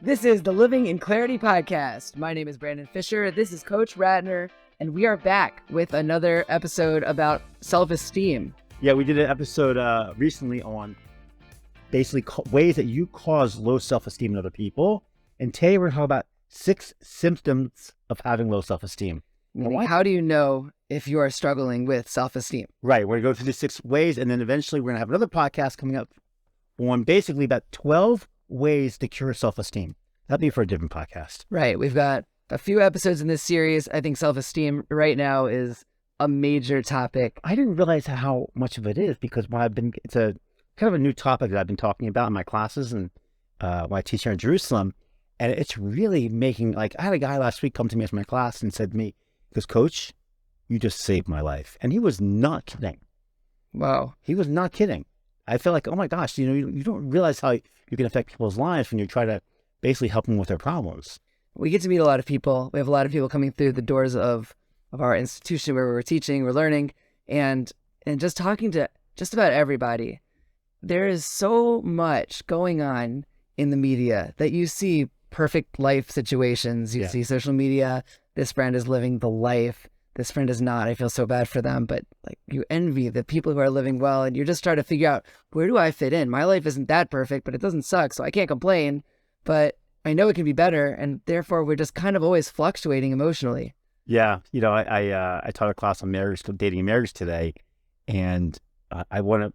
This is the Living in Clarity podcast. My name is Brandon Fisher. This is Coach Ratner, and we are back with another episode about self-esteem. Yeah, we did an episode recently on basically ways that you cause low self-esteem in other people. And today we're going to talk about 6 symptoms of having low self-esteem. How do you know if you are struggling with self-esteem? Right. We're going to go through these 6 ways, and then eventually we're going to have another podcast coming up on basically about 12 ways to cure self-esteem. That'd be for a different podcast. Right. We've got a few episodes in this series. I think self-esteem right now is a major topic. I didn't realize how much of it is because it's a kind of a new topic that I've been talking about in my classes and when I teach here in Jerusalem. And it's really making, I had a guy last week come to me after my class and said to me, he goes, "Coach, you just saved my life." And he was not kidding. Wow. He was not kidding. I feel like, oh my gosh, you don't realize how you can affect people's lives when you try to basically help them with their problems. We get to meet a lot of people. We have a lot of people coming through the doors of our institution where we're teaching, we're learning, and just talking to just about everybody. There is so much going on in the media that you see perfect life situations. You see social media. This friend is living the life. This friend is not. I feel so bad for them. But you envy the people who are living well, and you're just trying to figure out, where do I fit in? My life isn't that perfect, but it doesn't suck, so I can't complain. But I know it can be better, and therefore we're just kind of always fluctuating emotionally. Yeah, I taught a class on marriage, dating and marriage today, and I want to,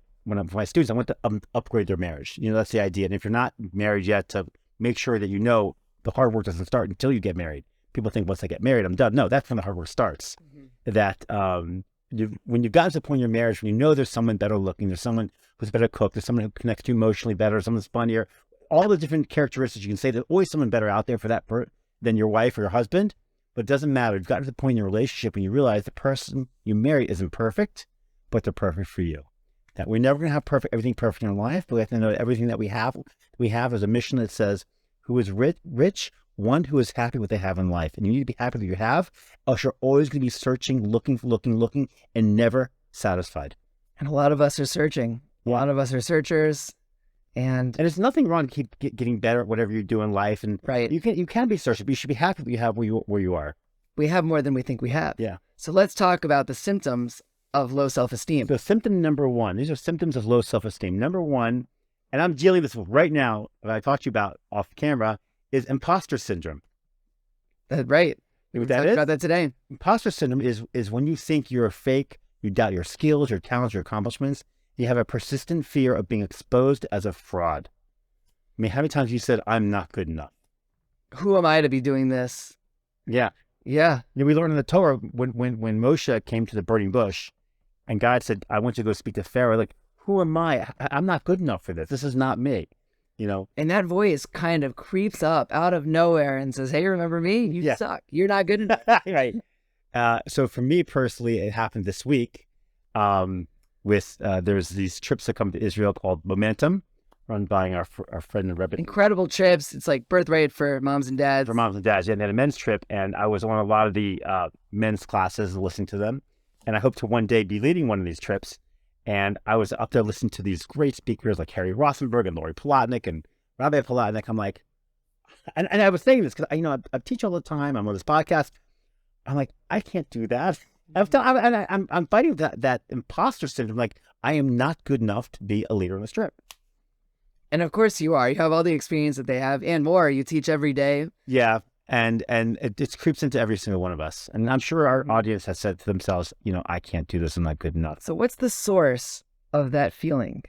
for my students, I want to upgrade their marriage. That's the idea. And if you're not married yet, to make sure that the hard work doesn't start until you get married. People think once I get married, I'm done. No, that's when the hard work starts. Mm-hmm. That when you've gotten to the point in your marriage, when you know there's someone better looking, there's someone who's a better cook, there's someone who connects to you emotionally better, someone's funnier, all the different characteristics you can say, there's always someone better out there for that than your wife or your husband. But it doesn't matter. You've gotten to the point in your relationship when you realize the person you marry isn't perfect, but they're perfect for you. That we're never going to have everything perfect in our life, but we have to know that everything that we have is a mission that says, who is rich, one who is happy with what they have in life. And you need to be happy with what you have, else you're always going to be searching, looking, and never satisfied. And a lot of us are searching. A lot of us are searchers. And there's nothing wrong to keep getting better at whatever you do in life. And right. You can be searching, but you should be happy that you have where you are. We have more than we think we have. Yeah. So let's talk about the symptoms of low self-esteem. So symptom number 1, these are symptoms of low self-esteem. Number 1, and I'm dealing with this right now, that I talked to you about off camera, is imposter syndrome. That's right. You know what that is? About that today. Imposter syndrome is when you think you're a fake, you doubt your skills, your talents, your accomplishments. You have a persistent fear of being exposed as a fraud. I mean, how many times you said, "I'm not good enough"? Who am I to be doing this? Yeah. Yeah. We learned in the Torah when Moshe came to the burning bush and God said, "I want you to go speak to Pharaoh." Who am I? I'm not good enough for this. This is not me. And that voice kind of creeps up out of nowhere and says, "Hey, remember me? You suck. You're not good enough." Right. So for me personally, it happened this week. There's these trips that come to Israel called Momentum, run by our friend and Rebbe. Incredible trips. It's like birthright for moms and dads. For moms and dads, yeah. And they had a men's trip, and I was on a lot of the men's classes listening to them. And I hope to one day be leading one of these trips. And I was up there listening to these great speakers like Harry Rothenberg and Lori Plotnick and Rabbi Plotnick. I'm like, and I was saying this because I teach all the time. I'm on this podcast. I'm like, I can't do that. I'm fighting that imposter syndrome. Like, I am not good enough to be a leader on this trip. And of course you are. You have all the experience that they have and more. You teach every day. Yeah. And it creeps into every single one of us. And I'm sure our audience has said to themselves, I can't do this. I'm not good enough. So what's the source of that feeling?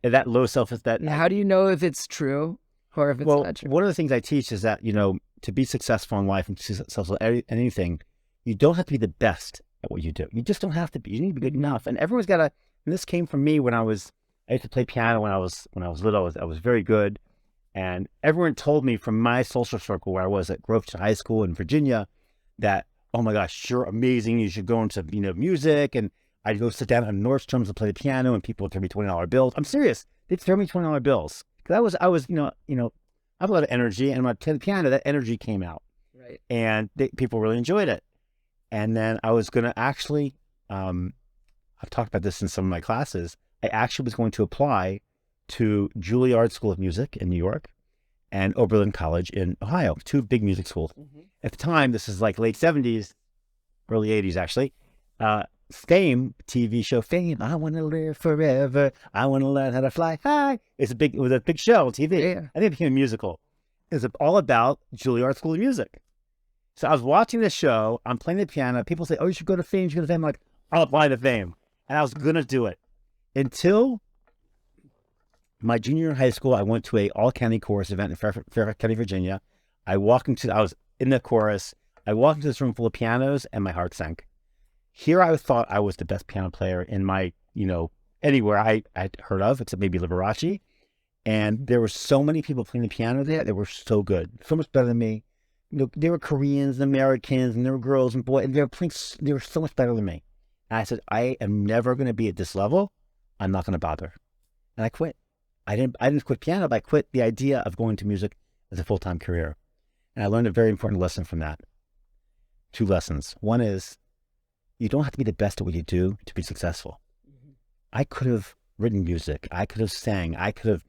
That low self-esteem. How do you know if it's true or if it's not true? One of the things I teach is that, to be successful in life and successful at anything, you don't have to be the best at what you do. You just don't have to be. You need to be good enough. And everyone's got to, and this came from me I used to play piano when I was little. I was very good. And everyone told me from my social circle where I was at Grove High School in Virginia that, "Oh my gosh, you're amazing. You should go into, music." And I'd go sit down at Nordstrom's and play the piano and people would throw me $20 bills. I'm serious. They'd throw me $20 bills. Because I was, I have a lot of energy, and when I played the piano, that energy came out. Right. And people really enjoyed it. And then I was going to actually, I've talked about this in some of my classes. I actually was going to apply to Juilliard School of Music in New York and Oberlin College in Ohio, two big music schools. At the time, this is like late 70s, early 80s, actually. Fame, TV show Fame, I want to live forever. I want to learn how to fly high. It was a big show on TV. Yeah. I think it became a musical. It was all about Juilliard School of Music. So I was watching this show. I'm playing the piano. People say, oh, you should go to Fame. You should go to Fame. I'm like, I'll apply to Fame. And I was going to do it. Until my junior year in high school, I went to a all-county chorus event in Fairfax County, Virginia. I was in the chorus. I walked into this room full of pianos and my heart sank. Here I thought I was the best piano player in my, anywhere I'd heard of, except maybe Liberace. And there were so many people playing the piano there that were so good, so much better than me. There were Koreans and Americans, and there were girls and boys, and they were so much better than me. And I said, I am never going to be at this level. I'm not going to bother. And I quit. I didn't quit piano, but I quit the idea of going to music as a full-time career. And I learned a very important lesson from that. Two lessons. One is, you don't have to be the best at what you do to be successful. I could have written music. I could have sang. I could have,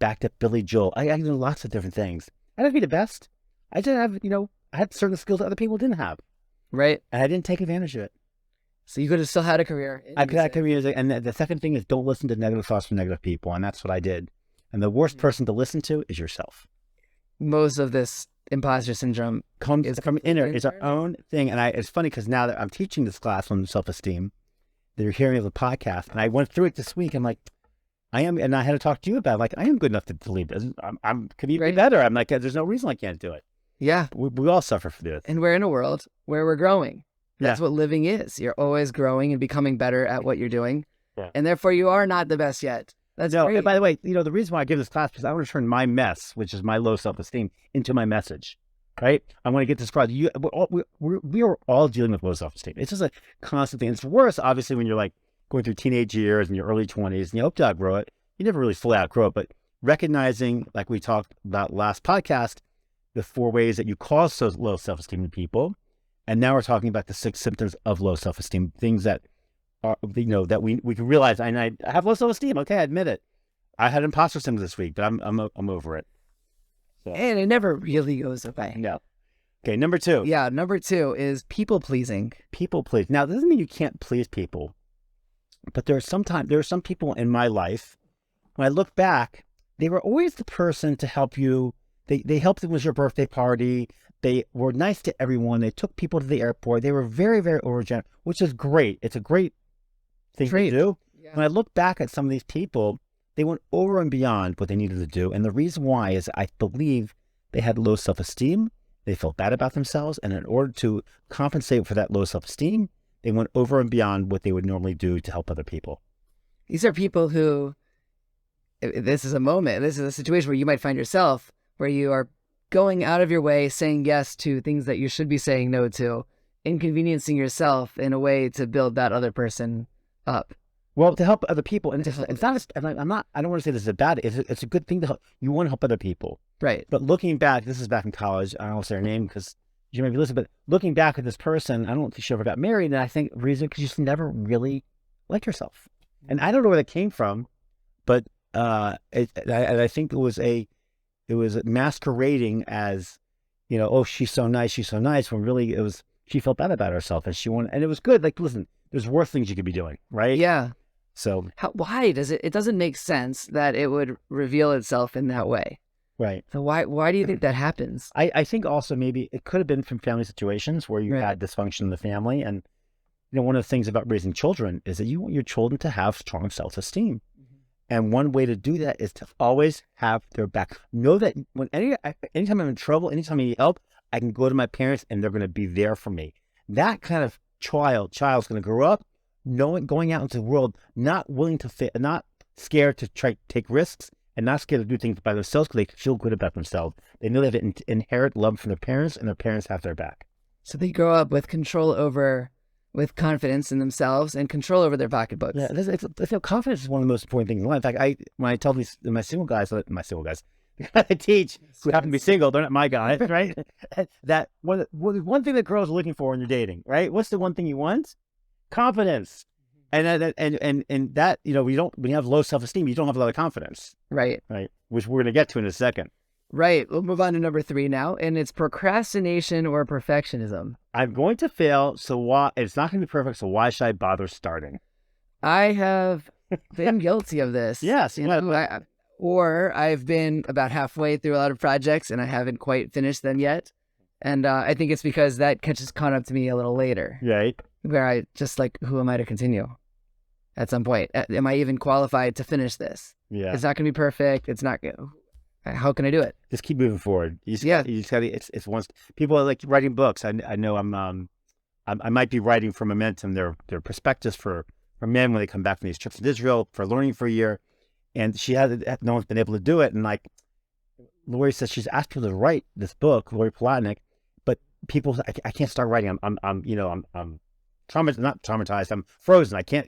backed up Billy Joel. I could do lots of different things. I didn't be the best. I didn't have, I had certain skills that other people didn't have. Right. And I didn't take advantage of it. So you could have still had a career. I could have music. And the second thing is, don't listen to negative thoughts from negative people. And that's what I did. And the worst person to listen to is yourself. Most of this imposter syndrome comes from inner. It's our own thing. And it's funny because now that I'm teaching this class on self-esteem, they're hearing of the podcast. And I went through it this week. I'm like, and I had to talk to you about it. Like, I am good enough to lead this. I'm could be better. I'm like, there's no reason I can't do it. Yeah. We all suffer for this. And we're in a world where we're growing. That's what living is. You're always growing and becoming better at what you're doing. Yeah. And therefore you are not the best yet. That's great. And by the way, the reason why I give this class is I want to turn my mess, which is my low self-esteem, into my message, right? I want to get this across. We are all dealing with low self-esteem. It's just a constant thing. It's worse, obviously, when you're like going through teenage years and your early 20s and you hope to outgrow it. You never really fully outgrow it, but recognizing, like we talked about last podcast, the 4 ways that you cause low self-esteem in people. And now we're talking about the 6 symptoms of low self-esteem, things that are, that we can realize. And I have low self-esteem. Okay, I admit it. I had imposter syndrome this week, but I'm over it. So. And it never really goes away. No. Okay, number 2. Yeah, number 2 is people pleasing. People please. Now, this doesn't mean you can't please people, but there are some people in my life, when I look back, they were always the person to help you. They helped you with your birthday party. They were nice to everyone. They took people to the airport. They were very, very overgenerous, which is great. It's a great thing to do. Yeah. When I look back at some of these people, they went over and beyond what they needed to do. And the reason why is I believe they had low self-esteem. They felt bad about themselves. And in order to compensate for that low self-esteem, they went over and beyond what they would normally do to help other people. These are people who, this is a situation where you might find yourself, where you are going out of your way, saying yes to things that you should be saying no to, inconveniencing yourself in a way to build that other person up. Well, to help other people, and it's not. I don't want to say this is a bad. It's a good thing to help. You want to help other people, right? But looking back, this is back in college. I don't want to say her name because you may be listening. But looking back at this person, I don't think she ever got married, and I think the reason because you just never really liked yourself, and I don't know where that came from, but I think it was masquerading as, oh, she's so nice, when really it was, she felt bad about herself and she wanted, and it was good. Like, listen, there's worse things you could be doing, right? Yeah. So why does it doesn't make sense that it would reveal itself in that way. Right. So why do you think that happens? I think also maybe it could have been from family situations where you had dysfunction in the family. And, one of the things about raising children is that you want your children to have strong self-esteem. And one way to do that is to always have their back. Know that anytime I'm in trouble, anytime I need help, I can go to my parents and they're going to be there for me. That kind of child's going to grow up, going out into the world, not willing to fit, not scared to try to take risks, and not scared to do things by themselves because they feel good about themselves. They know they have to inherit love from their parents, and their parents have their back. So they grow up with with confidence in themselves and control over their pocketbooks. Yeah, I feel confidence is one of the most important things in life. In fact, when I tell my single guys, the guys I teach who happen to be single, they're not my guys, right? That one thing that girls are looking for when you're dating, right? What's the one thing you want? Confidence. And that, when you have low self-esteem, you don't have a lot of confidence. Right. Right. Which we're going to get to in a second. Right. We'll move on to number 3 now, and it's procrastination or perfectionism. I'm going to fail, so why? It's not going to be perfect, so why should I bother starting? I have been guilty of this. Yes. Or I've been about halfway through a lot of projects and I haven't quite finished them yet. And I think it's because that catches caught up to me a little later, Right. where I just like, who am I to continue at some point? Am I even qualified to finish this? Yeah. It's not going to be perfect. It's not good. How can I do it? Just keep moving forward. You just got to, it's once people are like writing books. I know I might be writing for Momentum, their prospectus for men when they come back from these trips to Israel for learning for a year. And no one's been able to do it. And like Lori says, she's asked people to write this book, Lori Palatnik, but people, I can't start writing. I'm traumatized, not traumatized. I'm frozen. I can't,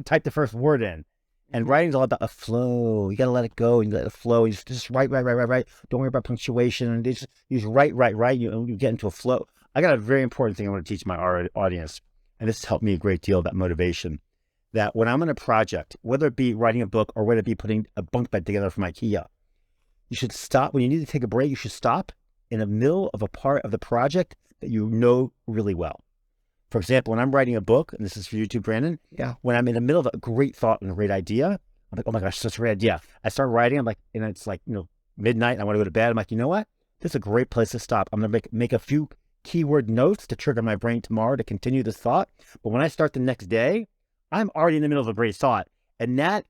type the first word in. And writing's all about a flow. You got to let it go. You let it flow. You just write. Don't worry about punctuation. And you just write. You get into a flow. I got a very important thing I want to teach my audience. And this has helped me a great deal about motivation. That when I'm in a project, whether it be writing a book or whether it be putting a bunk bed together from IKEA, you should stop. When you need to take a break, you should stop in the middle of a part of the project that you know really well. For example, when I'm writing a book, and this is for you too, Brandon, when I'm in the middle of a great thought and a great idea, I'm like, oh my gosh, such a great idea. I start writing, I'm like, and it's like, midnight, and I want to go to bed. I'm like, you know what? This is a great place to stop. I'm going to make a few keyword notes to trigger my brain tomorrow to continue this thought. But when I start the next day, I'm already in the middle of a great thought. And that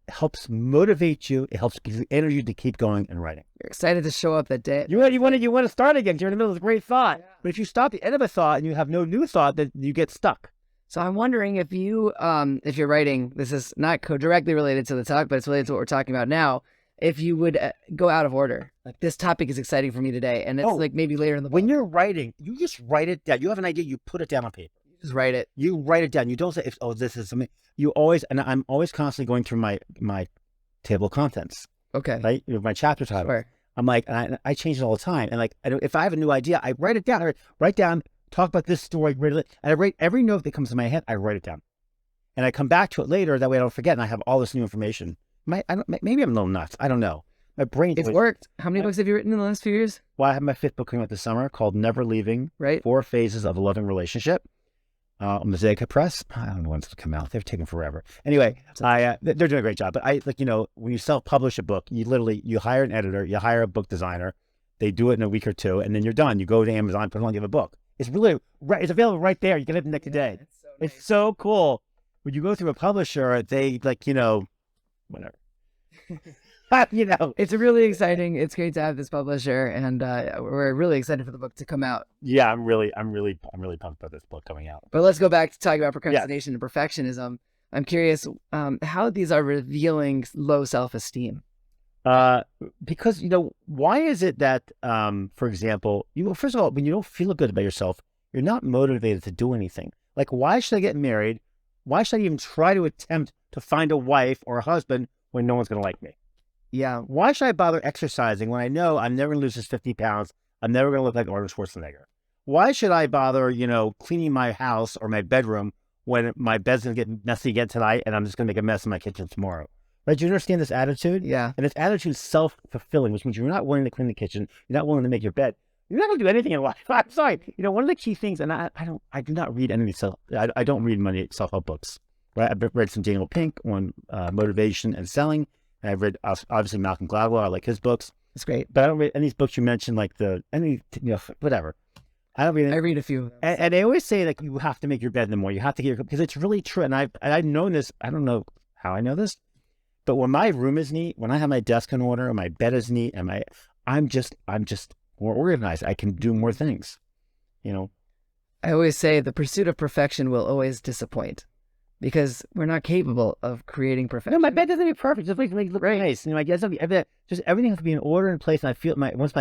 helps motivate you. It helps give you energy to keep going and writing. You're excited to show up that day. You want to start again. You're in the middle of a great thought. Yeah. But if you stop at the end of a thought and you have no new thought, then you get stuck. So I'm wondering if you're writing, this is not directly related to the talk, but it's related to what we're talking about now. If you would go out of order, like this topic is exciting for me today, and it's like maybe later in the book. When you're writing, you just write it down. You have an idea, you put it down on paper. Just write it. You write it down. You don't say, this is something. I'm always constantly going through my table of contents. Okay. Right? My chapter title. Sure. I'm like, I change it all the time. And like, if I have a new idea, I write it down. I write down, talk about this story, and I write every note that comes to my head, I write it down. And I come back to it later, that way I don't forget, and I have all this new information. Maybe I'm a little nuts. I don't know. My brain. It's worked. How many books have you written in the last few years? Well, I have my 5th book coming out this summer called Never Leaving. Right. 4 Phases of a Loving Relationship. Mosaic Press. I don't know when it's going to come out. They've taken forever. Anyway, they're doing a great job. But when you self-publish a book, you hire an editor, you hire a book designer, they do it in a week or 2, and then you're done. You go to Amazon, put it on, you have a book. It's really right. It's available right there. You get it the next day. It's so nice. It's so cool. When you go through a publisher, they whatever. It's really exciting. It's great to have this publisher, and we're really excited for the book to come out. Yeah, I'm really pumped about this book coming out. But let's go back to talking about procrastination and perfectionism. I'm curious how these are revealing low self-esteem. Because why is it that, for example, first of all, when you don't feel good about yourself, you're not motivated to do anything. Like, why should I get married? Why should I even try to attempt to find a wife or a husband when no one's going to like me? Yeah. Why should I bother exercising when I know I'm never going to lose this 50 pounds? I'm never going to look like Arnold Schwarzenegger. Why should I bother, cleaning my house or my bedroom when my bed's going to get messy again tonight and I'm just going to make a mess in my kitchen tomorrow? Right? Do you understand this attitude? Yeah. And this attitude is self-fulfilling, which means you're not willing to clean the kitchen. You're not willing to make your bed. You're not going to do anything in life. I'm sorry. One of the key things, and I do not read any I don't read many self-help books. Right? I've read some Daniel Pink on motivation and selling. And I've read obviously Malcolm Gladwell. I like his books. It's great. But I don't read any of these books you mentioned, like whatever. I don't read any. I read a few. And they always say you have to make your bed in the morning. You have to because it's really true. And I've known this. I don't know how I know this, but when my room is neat, when I have my desk in order, and my bed is neat, and I'm just more organized. I can do more things. I always say the pursuit of perfection will always disappoint. Because we're not capable of creating perfection. No, my bed doesn't be perfect. Just look nice. Just everything has to be in order and place. And I feel once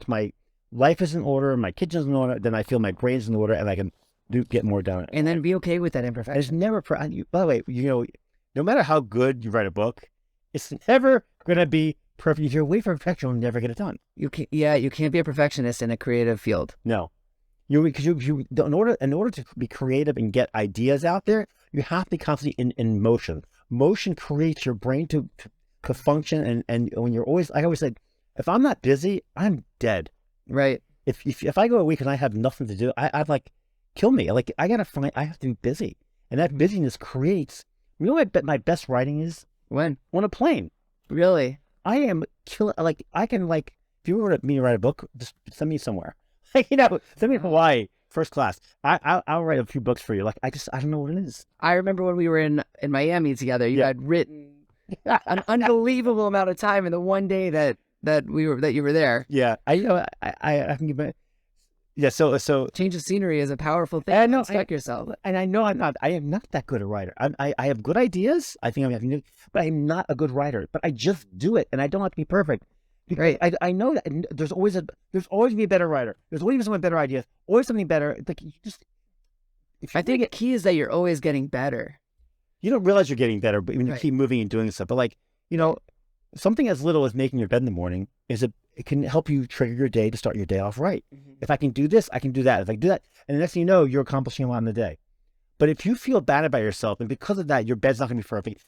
my life is in order, my kitchen's in order, then I feel my brain's in order, and I can get more done. And then be okay with that imperfection. It's never. By the way, no matter how good you write a book, it's never gonna be perfect. If you're waiting for perfection, you'll never get it done. You can't be a perfectionist in a creative field. No. Because in order to be creative and get ideas out there, you have to be constantly in motion. Motion creates your brain to function, and when you're always, like I always said, If I'm not busy, I'm dead. Right. If I go a week and I have nothing to do, I'd like kill me. Like I have to be busy, and that busyness creates. You know what my best writing is? When? On a plane. Really? I am killing. Like I can like if you were me to write a book, just send me somewhere. Send me to Hawaii, first class. I'll write a few books for you. Like I don't know what it is. I remember when we were in Miami together. You had written an unbelievable amount of time in the one day that you were there. Yeah, I can give it. Yeah, so Change of scenery is a powerful thing. I know, Unstuck yourself. and I know I am not that good a writer. I have good ideas. I think but I'm not a good writer. But I just do it, and I don't have to be perfect. Right. I know that and there's always gonna be a better writer. There's always someone better ideas. Always something better. Like you just. I think the key is that you're always getting better. You don't realize you're getting better, but when you keep moving and doing stuff. But like something as little as making your bed in the morning it can help you trigger your day to start your day off right. Mm-hmm. If I can do this, I can do that. If I do that, and the next thing you know, you're accomplishing a lot in the day. But if you feel bad about yourself, and because of that, your bed's not going to be perfect,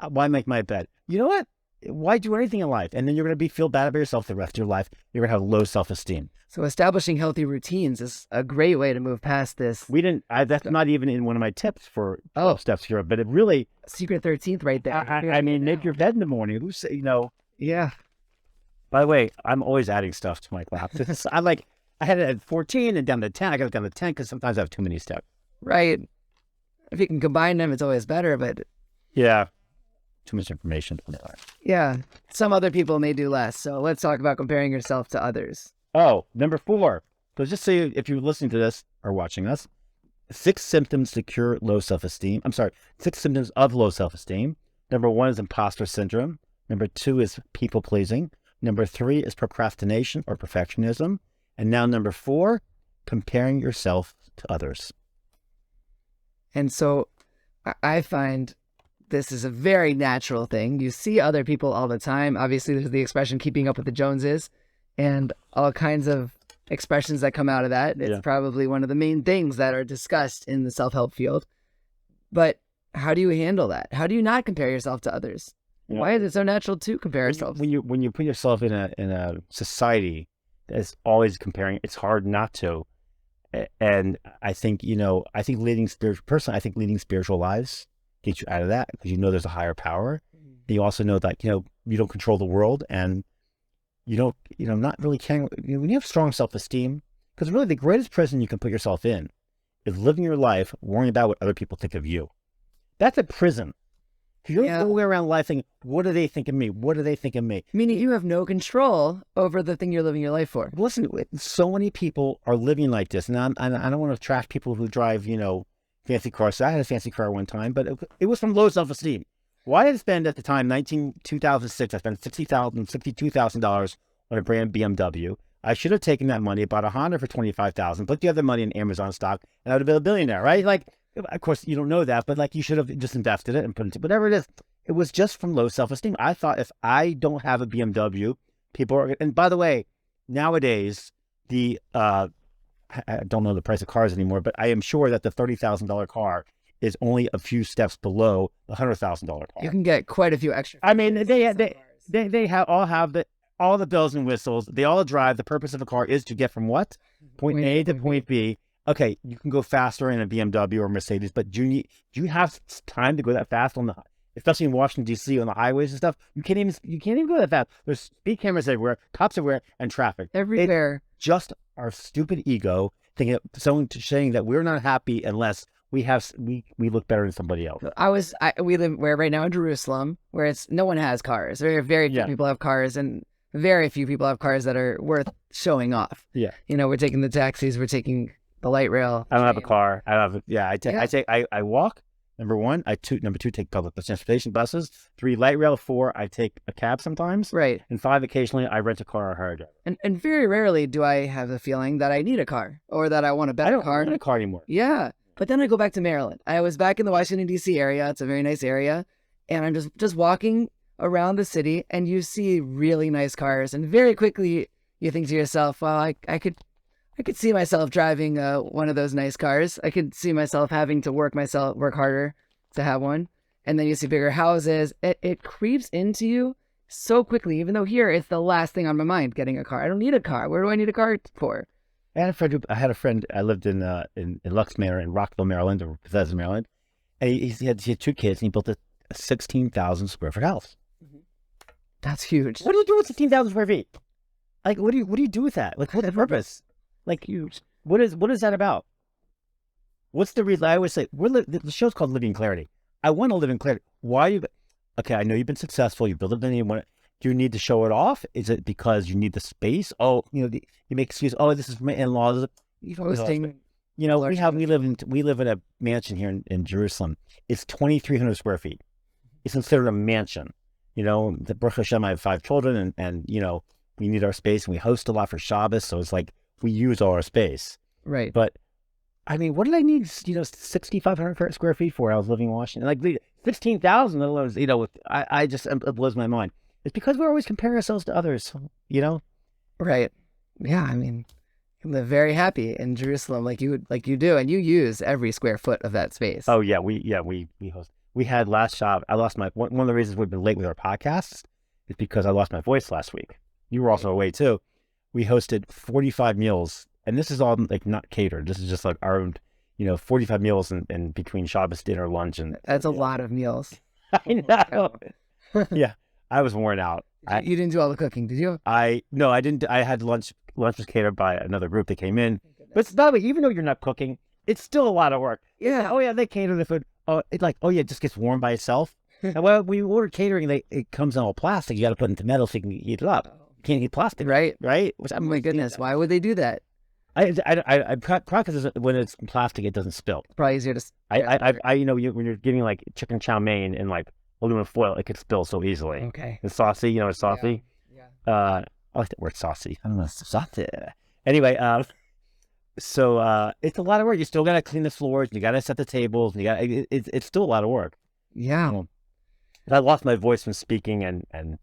why make my bed? You know what? Why do anything in life? And then you're going to feel bad about yourself the rest of your life. You're going to have low self-esteem. So establishing healthy routines is a great way to move past this. That's not even in one of my tips for 12 steps here, but it really. Secret 13th right there. I mean, make your bed in the morning. Yeah. By the way, I'm always adding stuff to my classes. I had it at 14 and down to 10. I got it down to 10 because sometimes I have too many steps. Right. If you can combine them, it's always better, but. Yeah. Too much information. Yeah. Some other people may do less. So let's talk about comparing yourself to others. Oh, number 4. So just say if you're listening to this or watching us, 6 symptoms to cure low self-esteem. 6 symptoms of low self-esteem. Number 1 is imposter syndrome. Number 2 is people pleasing. Number 3 is procrastination or perfectionism. And now number 4, comparing yourself to others. And so I find this is a very natural thing. You see other people all the time. Obviously, there's the expression keeping up with the Joneses and all kinds of expressions that come out of that. It's probably one of the main things that are discussed in the self-help field. But how do you handle that? How do you not compare yourself to others? Why is it so natural to compare yourself? When you put yourself in a society that's always comparing, it's hard not to. And I think leading spiritual lives get you out of that because there's a higher power. And you also know that you don't control the world, and you don't not really caring when you have strong self-esteem. Because really, the greatest prison you can put yourself in is living your life worrying about what other people think of you. That's a prison. You're going around life thinking, what do they think of me? What do they think of me? Meaning you have no control over the thing you're living your life for. Listen, so many people are living like this. And I don't want to trash people who drive, fancy cars. So I had a fancy car one time, but it was from low self-esteem. Why did I spend at the time, 2006, I spent $62,000 on a brand BMW. I should have taken that money, bought a Honda for $25,000, put the other money in Amazon stock, and I would have been a billionaire, right? Like, of course, you don't know that, but you should have just invested it and put it into whatever it is. It was just from low self-esteem. I thought if I don't have a BMW, people are. And by the way, nowadays I don't know the price of cars anymore, but I am sure that the $30,000 car is only a few steps below the $100,000 car. You can get quite a few extra. I mean, they all have all the bells and whistles. They all drive. The purpose of a car is to get from what? Point A to point B. Okay, you can go faster in a BMW or Mercedes, but do you have time to go that fast especially in Washington D.C. on the highways and stuff? You can't even go that fast. There's speed cameras everywhere, cops everywhere, and traffic everywhere. It's just our stupid ego thinking saying that we're not happy unless we look better than somebody else. We live right now in Jerusalem, where no one has cars. Very few people have cars, and very few people have cars that are worth showing off. Yeah, we're taking the taxis, we're taking the light rail. I don't have a car. I walk. Number 1, number 2, take public transportation, buses. 3, light rail. 4, I take a cab sometimes. Right. And 5, occasionally I rent a car or hire a driver. And very rarely do I have the feeling that I need a car or that I want a better car. I don't need a car anymore. Yeah. But then I go back to Maryland. I was back in the Washington, D.C. area. It's a very nice area. And I'm just walking around the city, and you see really nice cars. And very quickly you think to yourself, well, I could see myself driving one of those nice cars. I could see myself having to work harder to have one. And then you see bigger houses. It creeps into you so quickly, even though here it's the last thing on my mind, getting a car. I don't need a car. Where do I need a car for? I lived in Lux Manor in Rockville, Maryland, or Bethesda, Maryland. And he had 2 kids, and he built a 16,000 square foot house. That's huge. What do you do with 16,000 square feet? Like, what do you do with that? Like, what's the purpose? Like, Huge. what is that about? What's the reason? I always say, the show's called Living in Clarity. I want to live in clarity. Why you? Okay, I know you've been successful. You built a thing. Do you need to show it off? Is it because you need the space? Oh, you make excuse. Oh, this is my in-laws. Hosting. We live in a mansion here in Jerusalem. It's 2,300 square feet. It's considered a mansion. The Baruch Hashem, I have 5 children, and we need our space, and we host a lot for Shabbos, so it's like we use all our space. Right. But I mean, what did I need 6,500 square feet for? I was living in Washington, like 16,000. It blows my mind. It's because we're always comparing ourselves to others. Right. Yeah. I mean, you live very happy in Jerusalem, like you do, and you use every square foot of that space. Oh yeah, we host. We had last shop. I lost one of the reasons we've been late with our podcasts is because I lost my voice last week. You were also away too. We hosted 45 meals, and this is all like not catered. This is just like our own, 45 meals in between Shabbos dinner, lunch, and That's a lot of meals. I know. Yeah, I was worn out. You didn't do all the cooking, did you? No, I didn't. I had lunch. Lunch was catered by another group that came in. But by the way, even though you're not cooking, it's still a lot of work. Yeah. Oh yeah, they cater the food. Oh, it just gets warm by itself. And well, we order catering, it comes in all plastic. You got to put it into metal so you can heat it up. You can't heat plastic, Right? Which, Oh my goodness, why would they do that? I practice when it's in plastic, it doesn't spill. Probably easier to. When you're getting like chicken chow mein in like aluminum foil, it could spill so easily. Okay. It's saucy, it's saucy. Yeah. I like that word saucy. I don't know, saucy. Anyway, so it's a lot of work. You still got to clean the floors. You got to set the tables. It's still a lot of work. Yeah. I lost my voice from speaking and.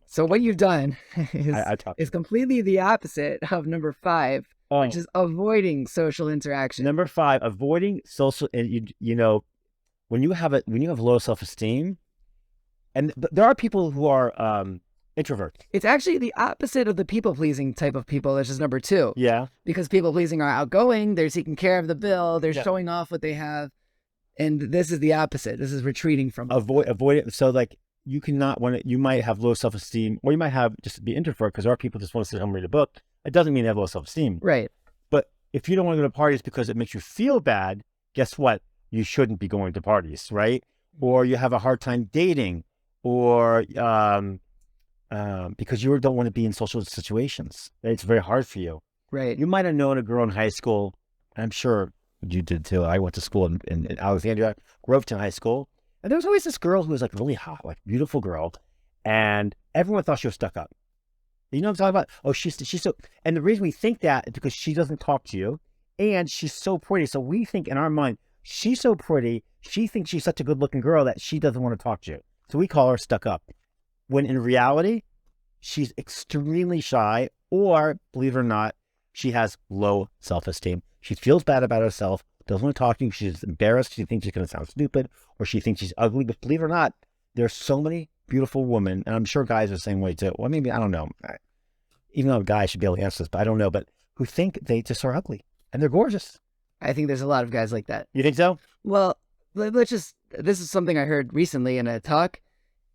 So what you've done is completely the opposite of number 5, which is avoiding social interaction. Number 5, avoiding social. And when you have low self-esteem, and there are people who are introverts. It's actually the opposite of the people-pleasing type of people, which is number 2. Yeah. Because people-pleasing are outgoing, they're taking care of the bill, they're showing off what they have, and this is the opposite. This is retreating from avoid it. So like you might have low self-esteem, or you might have just be introvert because there are people who just want to sit home and read a book. It doesn't mean they have low self-esteem. Right. But if you don't want to go to parties because it makes you feel bad, guess what? You shouldn't be going to parties, right? Or you have a hard time dating, or because you don't want to be in social situations. It's very hard for you. Right. You might have known a girl in high school. I'm sure you did too. I went to school in Alexandria, Groveton High School. And there was always this girl who was like really hot, like beautiful girl. And everyone thought she was stuck up. You know what I'm talking about? Oh, she's so, and the reason we think that is because she doesn't talk to you and she's so pretty. So we think in our mind, she's so pretty. She thinks she's such a good looking girl that she doesn't want to talk to you. So we call her stuck up. When in reality, she's extremely shy, or believe it or not, she has low self-esteem. She feels bad about herself, doesn't want to talk to you. She's embarrassed. She thinks she's going to sound stupid, or she thinks she's ugly. But believe it or not, there's so many beautiful women, and I'm sure guys are the same way too. Well, maybe, I don't know. Even though a guy should be able to answer this, but I don't know. But who think they just are ugly, and they're gorgeous. I think there's a lot of guys like that. You think so? Well, this is something I heard recently in a talk.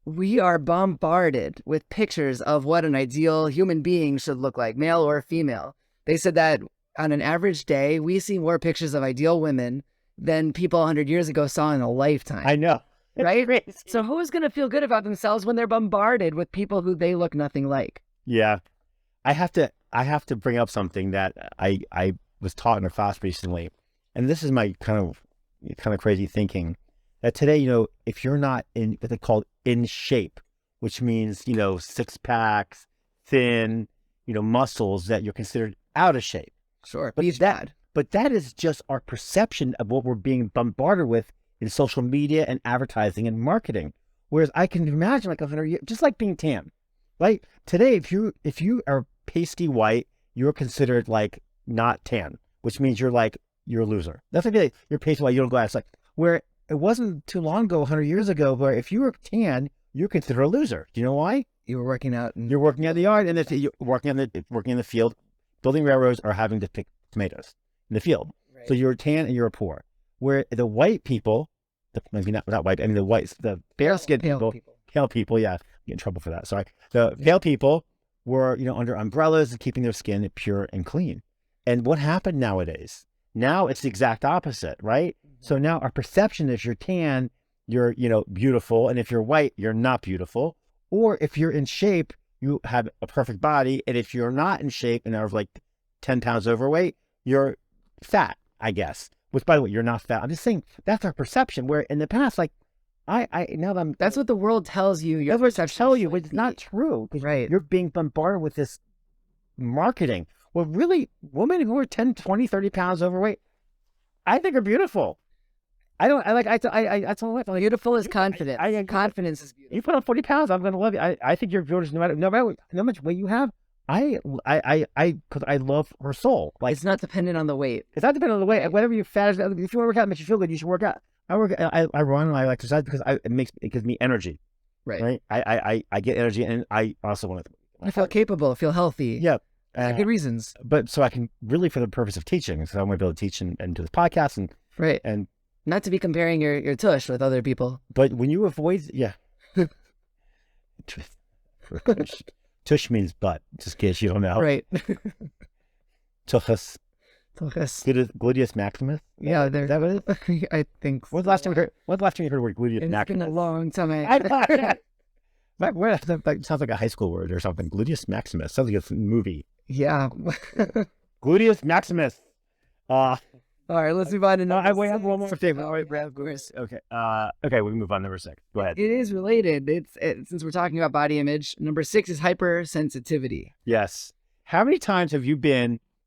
We are bombarded with pictures of what an ideal human being should look like, male or female. They said that on an average day, we see more pictures of ideal women than people 100 years ago saw in a lifetime. I know. Right? So who's going to feel good about themselves when they're bombarded with people who they look nothing like? Yeah. I have to bring up something that I was taught in a class recently. And this is my kind of crazy thinking, that today, if you're not in what they call in shape, which means, 6 packs, thin, muscles, that you're considered out of shape. Sure. But that is just our perception of what we're being bombarded with in social media and advertising and marketing. Whereas I can imagine like 100 years, just like being tan, right? Today, if you are pasty white, you're considered like not tan, which means you're a loser. That's like you're pasty white, you don't go outside. Where it wasn't too long ago, 100 years ago, where if you were tan, you're considered a loser. Do you know why? You were working out. You're working at the yard, and you're working in the field, building railroads or having to pick tomatoes in the field. Right. So you're tan and you're poor. Where the white people, maybe not white, I mean the fair skinned people, pale people, yeah, get in trouble for that. Sorry, the pale people were under umbrellas and keeping their skin pure and clean. And what happened nowadays? Now it's the exact opposite, right? So now our perception is you're tan, you're beautiful, and if you're white, you're not beautiful. Or if you're in shape, you have a perfect body. And if you're not in shape and are like 10 pounds overweight, you're fat, I guess. Which, by the way, you're not fat. I'm just saying that's our perception. Where in the past, like, that's what the world tells you. That's what I tell you, but it's not true. Right. You're being bombarded with this marketing. Well, really, women who are 10, 20, 30 pounds overweight, I think are beautiful. I tell beautiful is confidence. Confidence is beautiful. You put on 40 pounds, I'm going to love you. I think you're beautiful no matter how much weight you have. Because I love her soul. Like, it's not dependent on the weight. It's not dependent on the weight. Whatever you're fat, if you want to work out, it makes you feel good. You should work out. I run and I exercise because it gives me energy. Right. I get energy, and I also want to. I feel capable. I feel healthy. Yeah. Good reasons. But so I can really, for the purpose of teaching, so I want to be able to teach and do this podcast and right. And not to be comparing your tush with other people. But when you avoid, tush means butt, just in case you don't know. Right. Tuchus. Gluteus maximus. Yeah, is that what it is? I think. When's the last time you heard the word gluteus maximus? It's been a long time. That sounds like a high school word or something. Gluteus maximus. Sounds like a movie. Yeah. Gluteus maximus. All right, let's move on to number 6. I have one more thing. All right, Brad, of course. Okay. Okay, we can move on to number 6. Go ahead. It is related. Since we're talking about body image, number 6 is hypersensitivity. Yes. How many times have you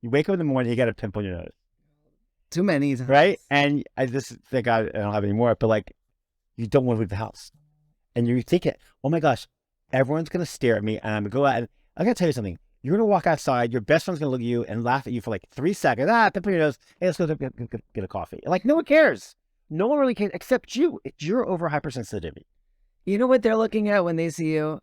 wake up in the morning, you got a pimple on your nose? Too many times. Right? And I just think I don't have any more, but like, you don't want to leave the house. And you think oh my gosh, everyone's going to stare at me, and I'm going to go out, and I got to tell you something. You're going to walk outside, your best friend's going to look at you and laugh at you for like 3 seconds. Pimple your nose. Hey, let's go get a coffee. Like, no one cares. No one really cares except you. It's your over hypersensitivity. You know what they're looking at when they see you?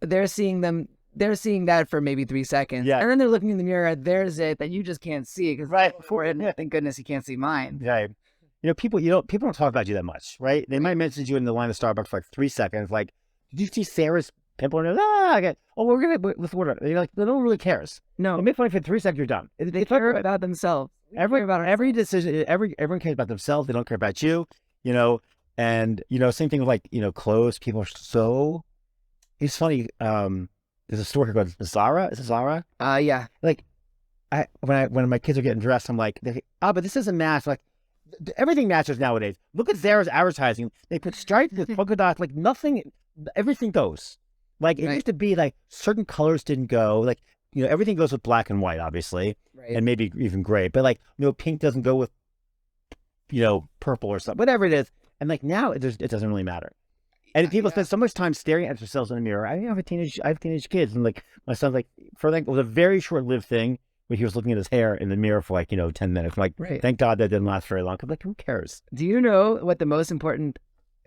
They're seeing that for maybe 3 seconds. Yeah. And then they're looking in the mirror at theirs that you just can't see. Because right before it, thank goodness you can't see mine. Right. People don't talk about you that much, right? They might message you in the line of Starbucks for like 3 seconds. Like, did you see Sarah's pimple on her nose? Let's order. You're like, no one really cares. No. They make fun of you for 3 seconds, you're done. They care about themselves. Every decision, everyone cares about themselves. They don't care about you, and, same thing with like, clothes. People are so, it's funny. There's a store here called Zara. Is it Zara? Yeah. Like, when my kids are getting dressed, I'm like, but this doesn't match. Like, everything matches nowadays. Look at Zara's advertising. They put stripes with polka dots, like nothing, everything goes. Like, it used to be like certain colors didn't go. Like, everything goes with black and white, obviously, right. And maybe even gray. But like, pink doesn't go with, purple or something, whatever it is. And like now, it doesn't really matter. And people spend so much time staring at themselves in the mirror. I have teenage kids, and like my son's like, it was a very short-lived thing where he was looking at his hair in the mirror for like 10 minutes. I'm like, right. Thank God that didn't last very long. I'm like, who cares? Do you know what the most important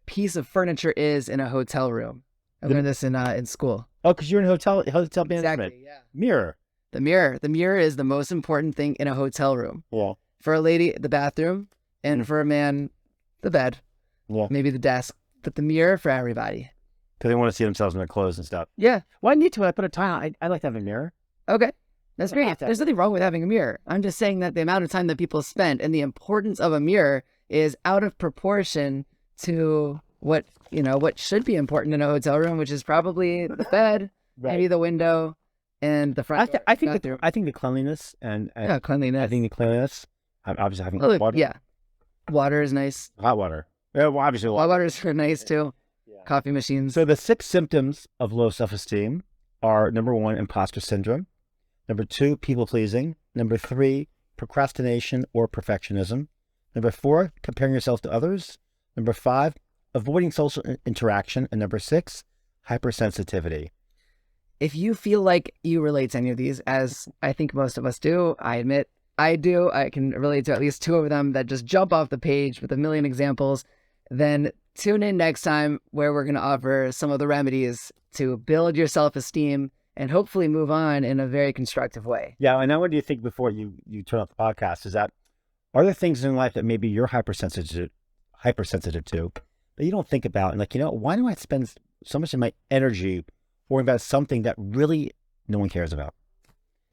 piece of furniture is in a hotel room? I learned this in school. Oh, because you're in hotel management. Exactly, yeah. Mirror. The mirror is the most important thing in a hotel room. Yeah. For a lady, the bathroom, and for a man, the bed. Yeah. Maybe the desk, but the mirror for everybody. Because they want to see themselves in their clothes and stuff. Yeah. Well, I need to. I put a tie on. I like to have a mirror. Okay. That's great. There's nothing wrong with having a mirror. I'm just saying that the amount of time that people spend and the importance of a mirror is out of proportion to what should be important in a hotel room, which is probably the bed, right. Maybe the window, and the front door. I think the cleanliness and cleanliness. I think the cleanliness. Obviously having water. Yeah. Water is nice. Hot water. Yeah, well, obviously hot water is nice too. Yeah. Coffee machines. So the 6 symptoms of low self-esteem are: number 1, imposter syndrome; number 2, people pleasing; number 3, procrastination or perfectionism; number 4, comparing yourself to others; number 5, avoiding social interaction; and number 6, hypersensitivity. If you feel like you relate to any of these, as I think most of us do, I admit I do, I can relate to at least 2 of them that just jump off the page with a million examples, then tune in next time where we're going to offer some of the remedies to build your self-esteem and hopefully move on in a very constructive way. Yeah, and now what do you think before you turn off the podcast is that are there things in life that maybe you're hypersensitive to that you don't think about? And like, why do I spend so much of my energy worrying about something that really no one cares about?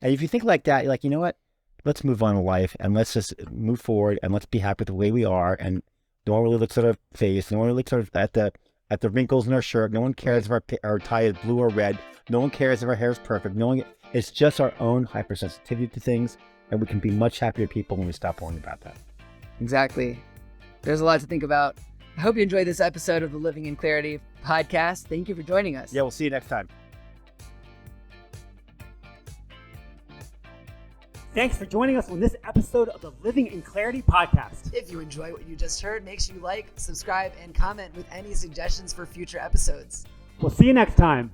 And if you think like that, you're like, you know what? Let's move on in life and let's just move forward and let's be happy with the way we are. And no one really looks at our face. No one really looks at the wrinkles in our shirt. No one cares if our tie is blue or red. No one cares if our hair is perfect. It's just our own hypersensitivity to things. And we can be much happier people when we stop worrying about that. Exactly. There's a lot to think about. I hope you enjoyed this episode of the Living in Clarity podcast. Thank you for joining us. Yeah, we'll see you next time. Thanks for joining us on this episode of the Living in Clarity podcast. If you enjoy what you just heard, make sure you like, subscribe, and comment with any suggestions for future episodes. We'll see you next time.